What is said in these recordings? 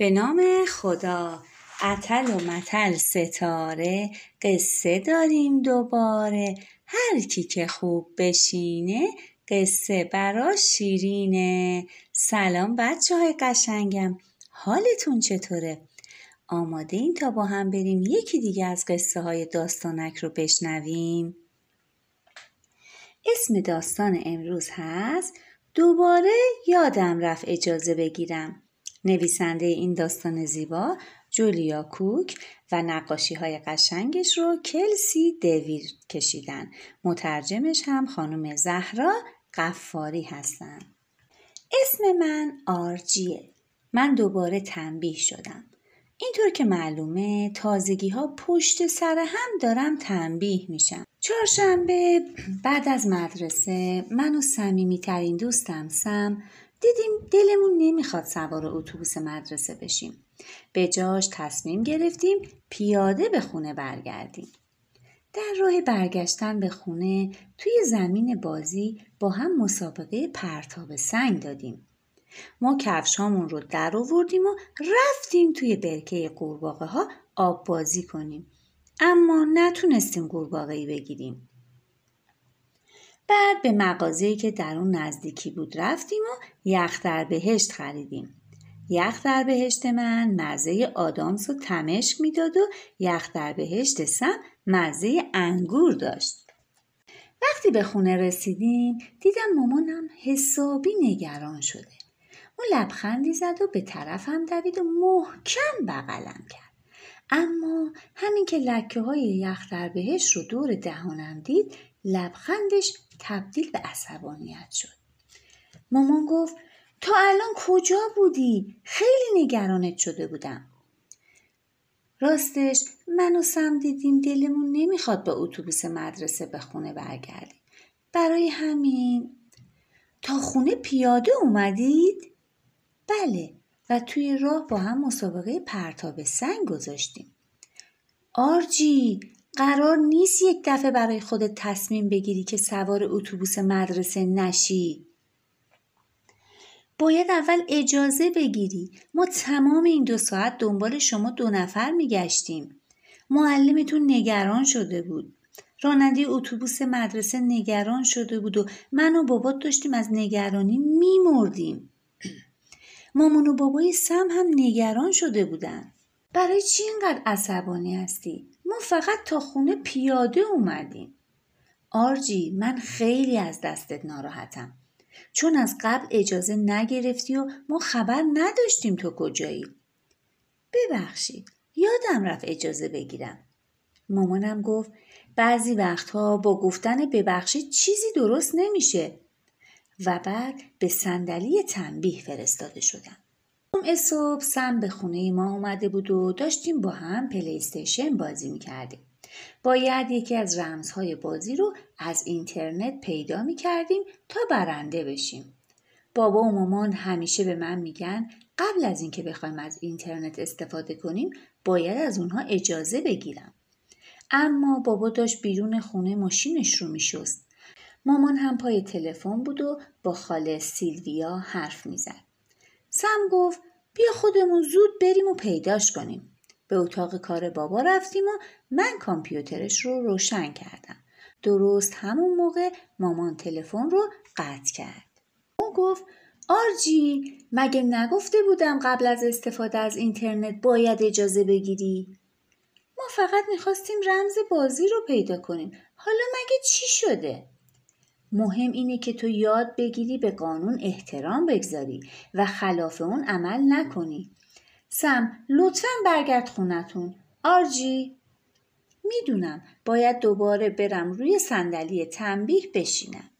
به نام خدا. عتل و متل ستاره، قصه داریم دوباره. هر کی که خوب بشینه، قصه براش شیرینه. سلام بچه های قشنگم، حالتون چطوره؟ آماده این تا با هم بریم یکی دیگه از قصه های داستانک رو بشنویم؟ اسم داستان امروز هست دوباره یادم رفت اجازه بگیرم. نویسنده این داستان زیبا جولیا کوک و نقاشی های قشنگش رو کلسی دیوید کشیدن. مترجمش هم خانم زهرا قفاری هستن. اسم من آرجیه. من دوباره تنبیه شدم. اینطور که معلومه تازگی ها پشت سر هم دارم تنبیه میشم. چهارشنبه بعد از مدرسه من و صمیمی ترین دوستم سم دیدیم دلمون نمیخواد سوار اتوبوس مدرسه بشیم. به جاش تصمیم گرفتیم پیاده به خونه برگردیم. در راه برگشتن به خونه توی زمین بازی با هم مسابقه پرتاب سنگ دادیم. ما کفشامون رو در آوردیم و رفتیم توی برکه قورباغه ها آب بازی کنیم. اما نتونستیم قورباغه‌ای بگیریم. بعد به مغازه‌ای که در اون نزدیکی بود رفتیم و یخ در بهشت خریدیم. یخ در بهشت من مزه آدامس و تمشک میداد و یخ در بهشت سم مزه انگور داشت. وقتی به خونه رسیدیم دیدم مامانم حسابی نگران شده. اون لبخندی زد و به طرفم دوید و محکم بغلم کرد. اما همین که لکه های یخ در بهشت رو دور دهانم دید لبخندش تبدیل به عصبانیت شد. مامان گفت تا الان کجا بودی؟ خیلی نگرانت شده بودم. راستش من و سم دیدیم دلمون نمیخواد با اتوبوس مدرسه به خونه برگردیم. برای همین. تا خونه پیاده اومدید؟ بله، و توی راه با هم مسابقه پرتاب سنگ گذاشتیم. آرجی، قرار نیست یک دفعه برای خودت تصمیم بگیری که سوار اتوبوس مدرسه نشی. باید اول اجازه بگیری. ما تمام این 2 ساعت دنبال شما 2 نفر میگشتیم. معلمتون نگران شده بود. راننده اتوبوس مدرسه نگران شده بود و من و بابات داشتیم از نگرانی میمردیم. مامان و بابای سم هم نگران شده بودن. برای چی اینقدر عصبانی هستی؟ ما فقط تا خونه پیاده اومدیم. آرجی، من خیلی از دستت ناراحتم. چون از قبل اجازه نگرفتی و ما خبر نداشتیم تو کجایی. ببخشید، یادم رفت اجازه بگیرم. مامانم گفت بعضی وقتها با گفتن ببخشید چیزی درست نمیشه. و بعد به صندلی تنبیه فرستاده شدم. صبح سم به خونه ما اومده بود و داشتیم با هم پلی استیشن بازی میکردیم. باید یکی از رمزهای بازی رو از اینترنت پیدا میکردیم تا برنده بشیم. بابا و مامان همیشه به من میگن قبل از اینکه بخوایم از اینترنت استفاده کنیم باید از اونها اجازه بگیرم. اما بابا داشت بیرون خونه ماشینش رو میشست. مامان هم پای تلفن بود و با خاله سیلویا حرف میزد. سم گفت بیا خودمون زود بریم و پیداش کنیم. به اتاق کار بابا رفتیم و من کامپیوترش رو روشن کردم. درست همون موقع مامان تلفن رو قطع کرد. اون گفت آرجی، مگه نگفته بودم قبل از استفاده از اینترنت باید اجازه بگیری؟ ما فقط میخواستیم رمز بازی رو پیدا کنیم. حالا مگه چی شده؟ مهم اینه که تو یاد بگیری به قانون احترام بگذاری و خلاف اون عمل نکنی. سم، لطفاً برگرد خونتون. آرجی، میدونم باید دوباره برم روی صندلی تنبیه بشینم.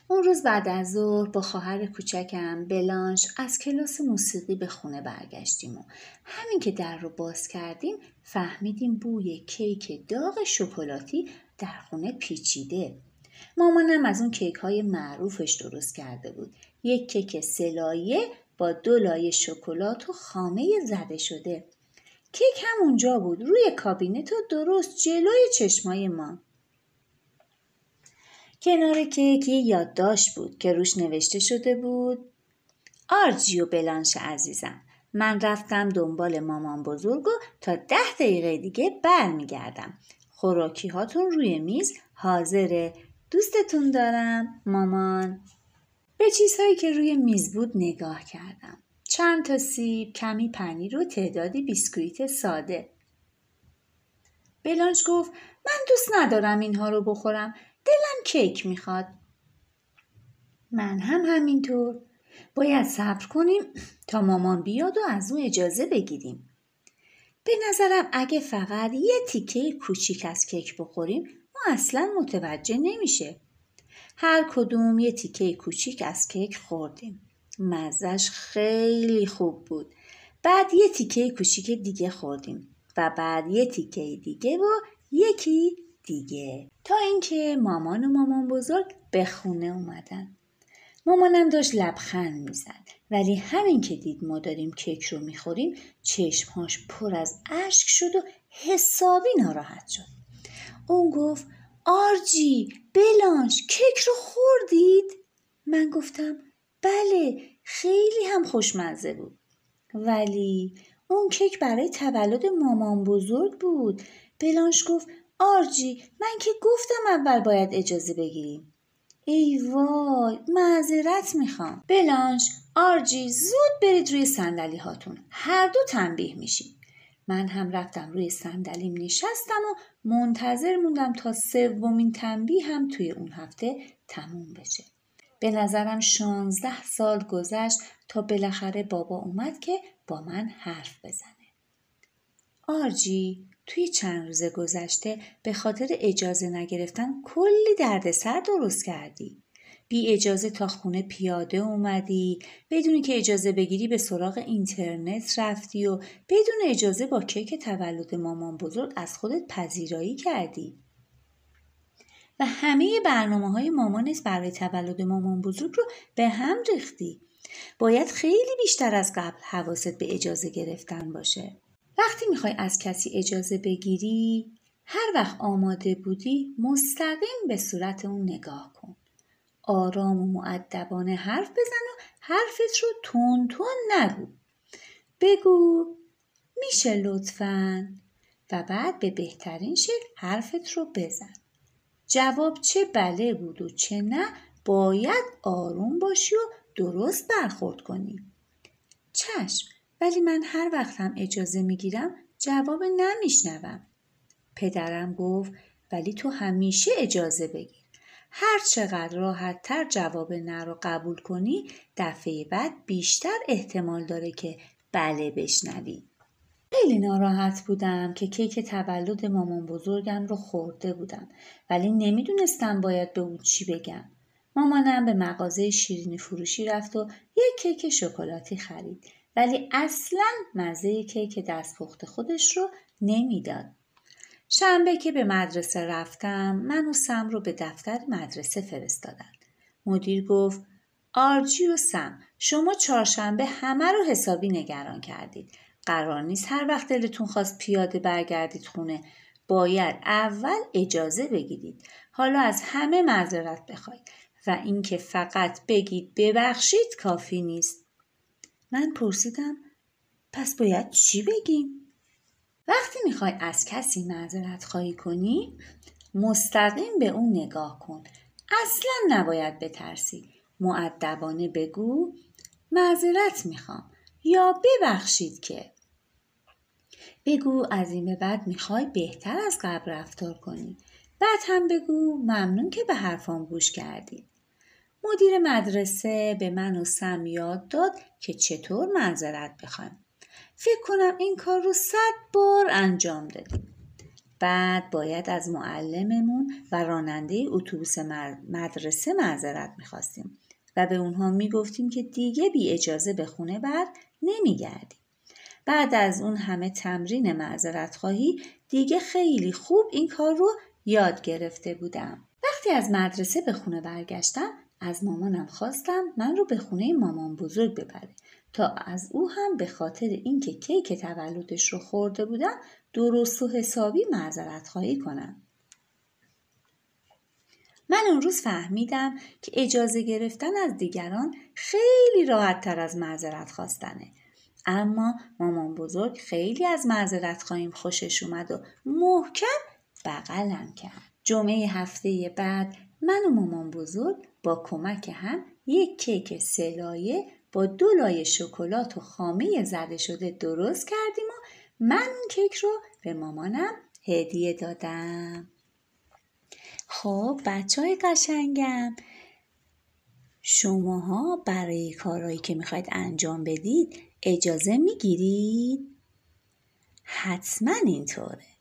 اون روز بعد از ظهر با خواهر کوچکم بلانش از کلاس موسیقی به خونه برگشتیم و همین که در رو باز کردیم فهمیدیم بوی کیک داغ شکلاتی در خونه پیچیده. مامانم از اون کیک های معروفش درست کرده بود. یک کیک 3 لایه با 2 لایه شکلات و خامه زده شده. کیک هم اونجا بود روی کابینت و درست جلوی چشمای ما. کنار کیک یه یادداشت بود که روش نوشته شده بود آرجی و بلانش عزیزم، من رفتم دنبال مامان بزرگ و تا 10 دقیقه دیگه برمیگردم. خوراکی هاتون روی میز حاضره. دوستتون دارم مامان. به چیزهایی که روی میز بود نگاه کردم. چند تا سیب، کمی پنیر و تعدادی بیسکویت ساده. بلانش گفت من دوست ندارم اینها رو بخورم. دلم کیک میخواد. من هم همینطور. باید صبر کنیم تا مامان بیاد و از او اجازه بگیریم. به نظرم اگه فقط یه تیکه کوچیک از کیک بخوریم ما اصلا متوجه نمیشه. هر کدوم یه تیکه کوچیک از کیک خوردیم. مزهش خیلی خوب بود. بعد یه تیکه کوچیک دیگه خوردیم و بعد یه تیکه دیگه و یکی دیگه تا اینکه مامان و مامان بزرگ به خونه اومدن. مامانم داشت لبخند میزد ولی همین که دید ما داریم کیک رو میخوریم چشمهاش پر از اشک شد و حسابی ناراحت شد. اون گفت آرجی، بلانش، کیک رو خوردید؟ من گفتم بله، خیلی هم خوشمزه بود. ولی اون کیک برای تولد مامان بزرگ بود. بلانش گفت آرجی، من که گفتم اول باید اجازه بگیریم. ای وای، معذرت میخوام. بلانش، آرجی، زود برید روی صندلی هاتون. هر دو تنبیه میشید. من هم رفتم روی صندلیم نشستم و منتظر موندم تا 3مین تنبیه هم توی اون هفته تموم بشه. به نظرم 16 سال گذشت تا بالاخره بابا اومد که با من حرف بزنه. آرجی، توی چند روز گذشته به خاطر اجازه نگرفتن کلی دردسر درست کردی. بی اجازه تا خونه پیاده اومدی، بدون که اجازه بگیری به سراغ اینترنت رفتی و بدون اجازه با کیک تولد مامان بزرگ از خودت پذیرایی کردی. و همه برنامه‌های مامانت برای تولد مامان بزرگ رو به هم ریختی. باید خیلی بیشتر از قبل حواست به اجازه گرفتن باشه. وقتی میخوای از کسی اجازه بگیری، هر وقت آماده بودی مستقیم به صورت اون نگاه کن. آرام و مؤدبانه حرف بزن و حرفت رو تون نگو. بگو میشه لطفاً و بعد به بهترین شکل حرفت رو بزن. جواب چه بله بود و چه نه باید آروم باشی و درست برخورد کنی. چشم، ولی من هر وقت هم اجازه میگیرم جواب نمیشنوم. پدرم گفت ولی تو همیشه اجازه بگیر. هر چقدر راحت تر جواب نه رو قبول کنی دفعه بعد بیشتر احتمال داره که بله بشنوی. خیلی ناراحت بودم که کیک تولد مامان بزرگم رو خورده بودم ولی نمیدونستم باید به اون چی بگم. مامانم به مغازه شیرینی فروشی رفت و یک کیک شکلاتی خرید ولی اصلاً مزه کیک دستپخت خودش رو نمیداد. شنبه که به مدرسه رفتم من و سم رو به دفتر مدرسه فرستادن. مدیر گفت آرجی و سم، شما چهارشنبه همه رو حسابی نگران کردید. قرار نیست هر وقت دلتون خواست پیاده برگردید خونه. باید اول اجازه بگیرید. حالا از همه معذرت بخواید و اینکه فقط بگید ببخشید کافی نیست. من پرسیدم پس باید چی بگیم؟ وقتی میخوای از کسی معذرت خواهی کنی مستقیم به اون نگاه کن. اصلا نباید بترسی. مؤدبانه بگو معذرت میخوام یا ببخشید که. بگو از این به بعد میخوای بهتر از قبل رفتار کنی. بعد هم بگو ممنون که به حرفام گوش کردید. مدیر مدرسه به من و سم یاد داد که چطور معذرت بخوایم. فکر کنم این کار رو 100 بار انجام دادیم. بعد باید از معلممون و راننده اتوبوس مدرسه معذرت میخواستیم و به اونها میگفتیم که دیگه بی اجازه به خونه بر نمیگردیم. بعد از اون همه تمرین معذرت خواهی دیگه خیلی خوب این کار رو یاد گرفته بودم. وقتی از مدرسه به خونه برگشتم از مامانم خواستم من رو به خونه مامان بزرگ ببره تا از او هم به خاطر اینکه کیک تولدش رو خورده بودم درست و حسابی معذرت خواهی کنم. من اون روز فهمیدم که اجازه گرفتن از دیگران خیلی راحت تر از معذرت خواستنه. اما مامان بزرگ خیلی از معذرت خواهیم خوشش اومد و محکم بغلم کرد. جمعه هفته بعد من و مامان بزرگ با کمک هم یک کیک 3 لایه با 2 لایه شکلات و خامه زده شده درست کردیم و من اون کیک رو به مامانم هدیه دادم. خب بچه‌های قشنگم، شماها برای کارهایی که میخواید انجام بدید اجازه میگیرید؟ حتما اینطوره.